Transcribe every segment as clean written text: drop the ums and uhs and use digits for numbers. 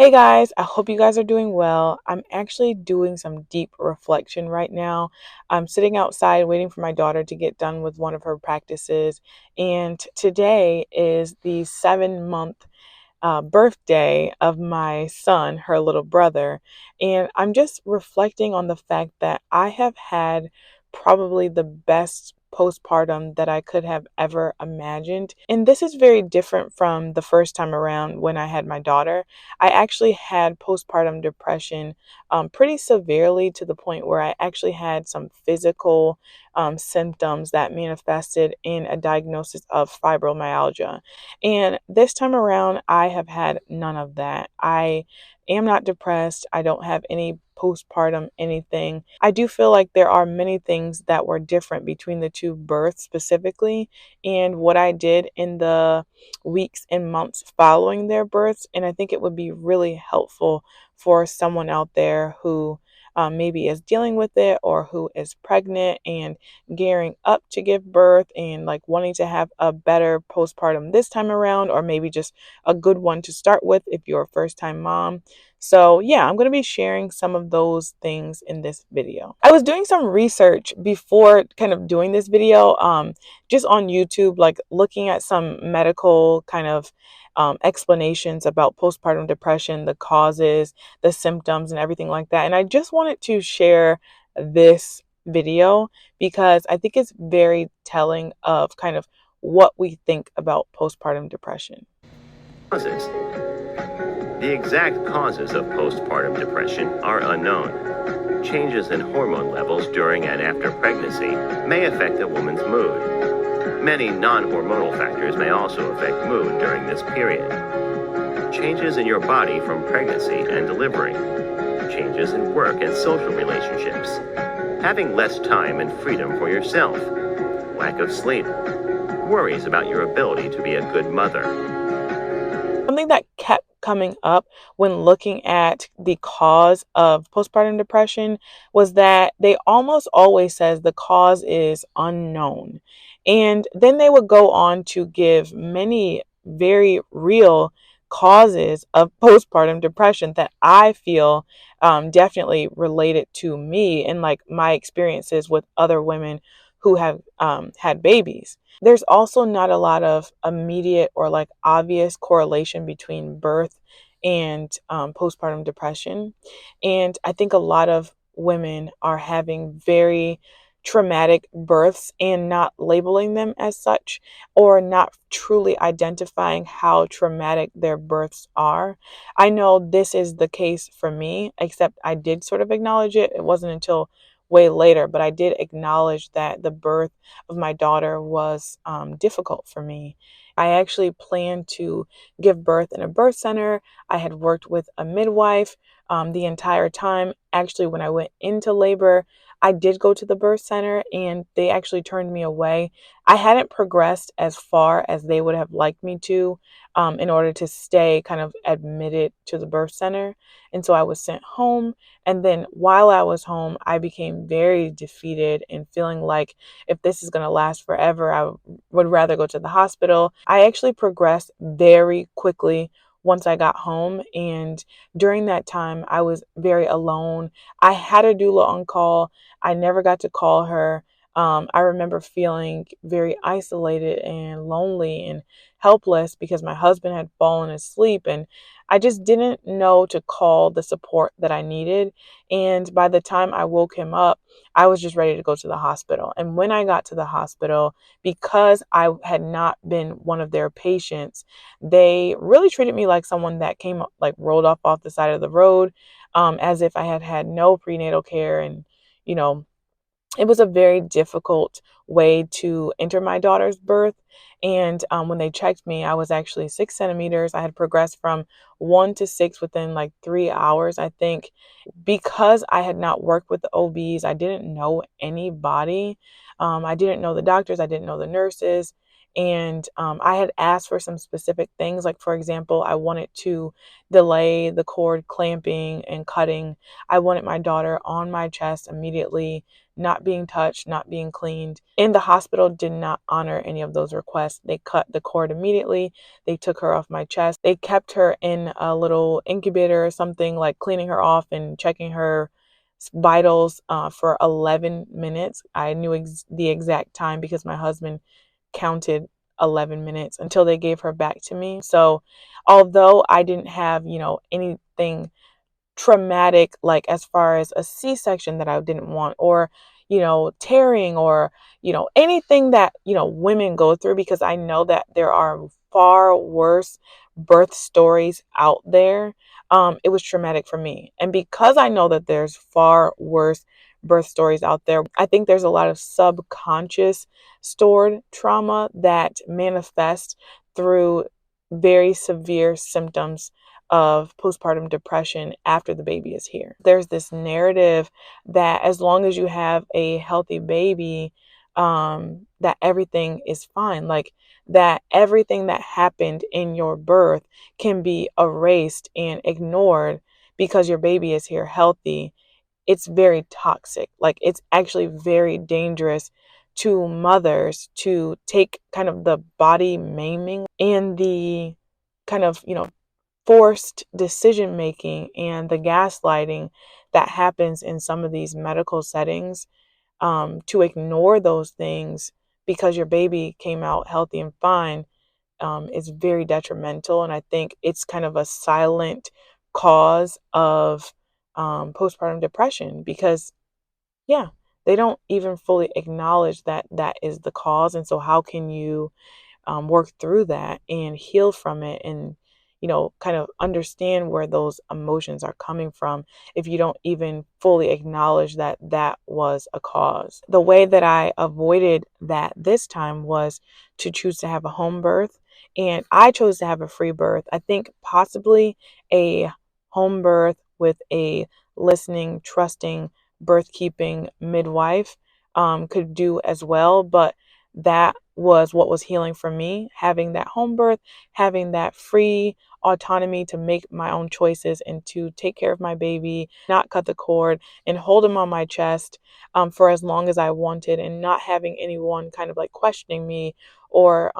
Hey guys, I hope you guys are doing well. I'm actually doing some deep reflection right now. I'm sitting outside waiting for my daughter to get done with one of her practices, and today is the 7 month birthday of my son, her little brother. And I'm just reflecting on the fact that I have had probably the best postpartum that I could have ever imagined. And this is very different from the first time around when I had my daughter. I actually had postpartum depression pretty severely to the point where I actually had some physical symptoms that manifested in a diagnosis of fibromyalgia. And this time around, I have had none of that. I am not depressed. I don't have any postpartum anything. I do feel like there are many things that were different between the two births specifically and what I did in the weeks and months following their births. And I think it would be really helpful for someone out there who maybe is dealing with it or who is pregnant and gearing up to give birth and like wanting to have a better postpartum this time around, or maybe just a good one to start with if you're a first time mom. So, yeah, I'm going to be sharing some of those things in this video. I was doing some research before kind of doing this video, just on YouTube, like looking at some medical kind of explanations about postpartum depression, the causes, the symptoms, and everything like that. And I just wanted to share this video because I think it's very telling of kind of what we think about postpartum depression. Causes. The exact causes of postpartum depression are unknown. Changes in hormone levels during and after pregnancy may affect a woman's mood. Many non-hormonal factors may also affect mood during this period. Changes in your body from pregnancy and delivery. Changes in work and social relationships. Having less time and freedom for yourself. Lack of sleep. Worries about your ability to be a good mother. Something that kept coming up when looking at the cause of postpartum depression was that they almost always says the cause is unknown. And then they would go on to give many very real causes of postpartum depression that I feel definitely related to me and like my experiences with other women who have had babies. There's also not a lot of immediate or like obvious correlation between birth and postpartum depression. And I think a lot of women are having very traumatic births and not labeling them as such, or not truly identifying how traumatic their births are. I know this is the case for me, except I did sort of acknowledge it. It wasn't until way later, but I did acknowledge that the birth of my daughter was difficult for me. I actually planned to give birth in a birth center. I had worked with a midwife the entire time. Actually, when I went into labor, I did go to the birth center and they actually turned me away. I hadn't progressed as far as they would have liked me to in order to stay kind of admitted to the birth center. And so I was sent home. And then while I was home, I became very defeated and feeling like if this is going to last forever, I would rather go to the hospital. I actually progressed very quickly once I got home. And during that time, I was very alone. I had a doula on call. I never got to call her. I remember feeling very isolated and lonely and helpless because my husband had fallen asleep and I just didn't know to call the support that I needed. And by the time I woke him up, I was just ready to go to the hospital. And when I got to the hospital, because I had not been one of their patients, they really treated me like someone that came, like rolled off the side of the road, as if I had had no prenatal care. And, you know, it was a very difficult way to enter my daughter's birth. And when they checked me, I was actually 6 centimeters. I had progressed from 1 to 6 within like 3 hours, I think. Because I had not worked with the OBs, I didn't know anybody. I didn't know the doctors, I didn't know the nurses. And I had asked for some specific things. Like, for example, I wanted to delay the cord clamping and cutting. I wanted my daughter on my chest immediately, not being touched, not being cleaned. And the hospital did not honor any of those requests. They cut the cord immediately. They took her off my chest. They kept her in a little incubator or something, like cleaning her off and checking her vitals for 11 minutes. I knew the exact time because my husband counted 11 minutes until they gave her back to me. So, although I didn't have, anything traumatic, like as far as a C-section that I didn't want, or, tearing, or, anything that, women go through, because I know that there are far worse birth stories out there. It was traumatic for me. And because I know that there's far worse birth stories out there, I think there's a lot of subconscious stored trauma that manifests through very severe symptoms of postpartum depression after the baby is here. There's this narrative that as long as you have a healthy baby, that everything is fine. Like, that everything that happened in your birth can be erased and ignored because your baby is here healthy. It's very toxic. Like, it's actually very dangerous to mothers to take kind of the body maiming and the kind of, forced decision making and the gaslighting that happens in some of these medical settings, to ignore those things because your baby came out healthy and fine, is very detrimental. And I think it's kind of a silent cause of postpartum depression because, yeah, they don't even fully acknowledge that that is the cause. And so, how can you work through that and heal from it, and kind of understand where those emotions are coming from if you don't even fully acknowledge that that was a cause? The way that I avoided that this time was to choose to have a home birth, and I chose to have a free birth. I think possibly a home birth with a listening, trusting, birth keeping midwife could do as well, but that was what was healing for me, having that home birth, having that free autonomy to make my own choices and to take care of my baby, not cut the cord, and hold him on my chest for as long as I wanted, and not having anyone kind of like questioning me or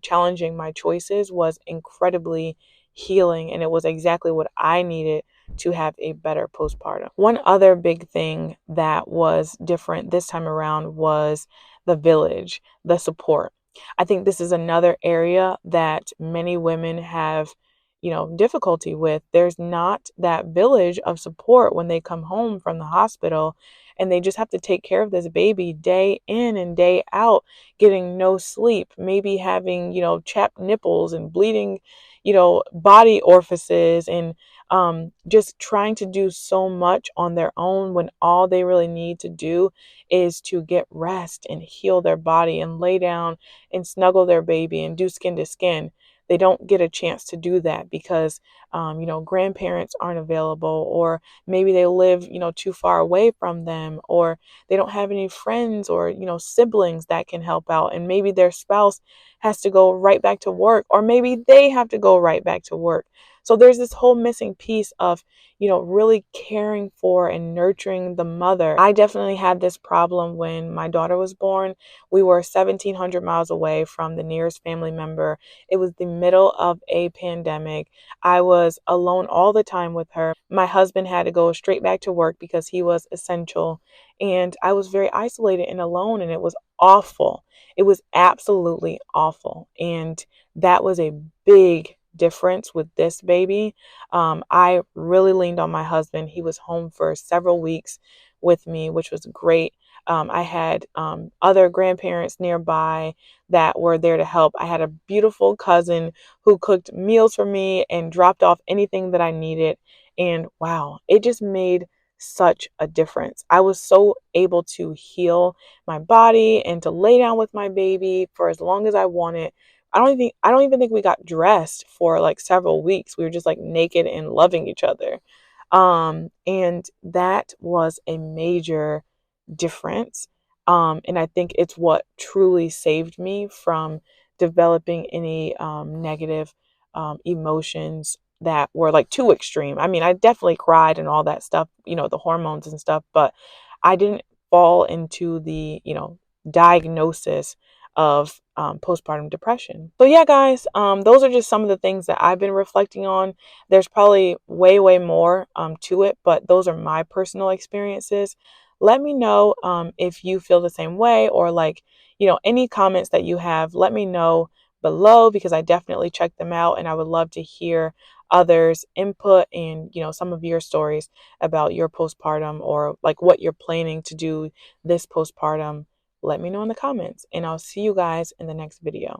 challenging my choices was incredibly healing. And it was exactly what I needed to have a better postpartum. One other big thing that was different this time around was the village, the support. I think this is another area that many women have, difficulty with. There's not that village of support when they come home from the hospital and they just have to take care of this baby day in and day out, getting no sleep, maybe having, chapped nipples and bleeding, body orifices, and just trying to do so much on their own when all they really need to do is to get rest and heal their body and lay down and snuggle their baby and do skin to skin. They don't get a chance to do that because, grandparents aren't available, or maybe they live, too far away from them, or they don't have any friends or, siblings that can help out. And maybe their spouse has to go right back to work, or maybe they have to go right back to work. So there's this whole missing piece of, really caring for and nurturing the mother. I definitely had this problem when my daughter was born. We were 1,700 miles away from the nearest family member. It was the middle of a pandemic. I was alone all the time with her. My husband had to go straight back to work because he was essential. And I was very isolated and alone, and it was awful. It was absolutely awful. And that was a big difference with this baby. I really leaned on my husband. He was home for several weeks with me, which was great. I had other grandparents nearby that were there to help. I had a beautiful cousin who cooked meals for me and dropped off anything that I needed. And wow, it just made such a difference. I was so able to heal my body and to lay down with my baby for as long as I wanted. I don't even think we got dressed for like several weeks. We were just like naked and loving each other. And that was a major difference. And I think it's what truly saved me from developing any negative emotions that were like too extreme. I mean, I definitely cried and all that stuff, the hormones and stuff, but I didn't fall into the, diagnosis of postpartum depression. So, yeah, guys, those are just some of the things that I've been reflecting on. There's probably way, way more to it, but those are my personal experiences. Let me know if you feel the same way, or like, any comments that you have, let me know below, because I definitely check them out and I would love to hear others input and some of your stories about your postpartum, or like what you're planning to do this postpartum. Let me know in the comments, and I'll see you guys in the next video.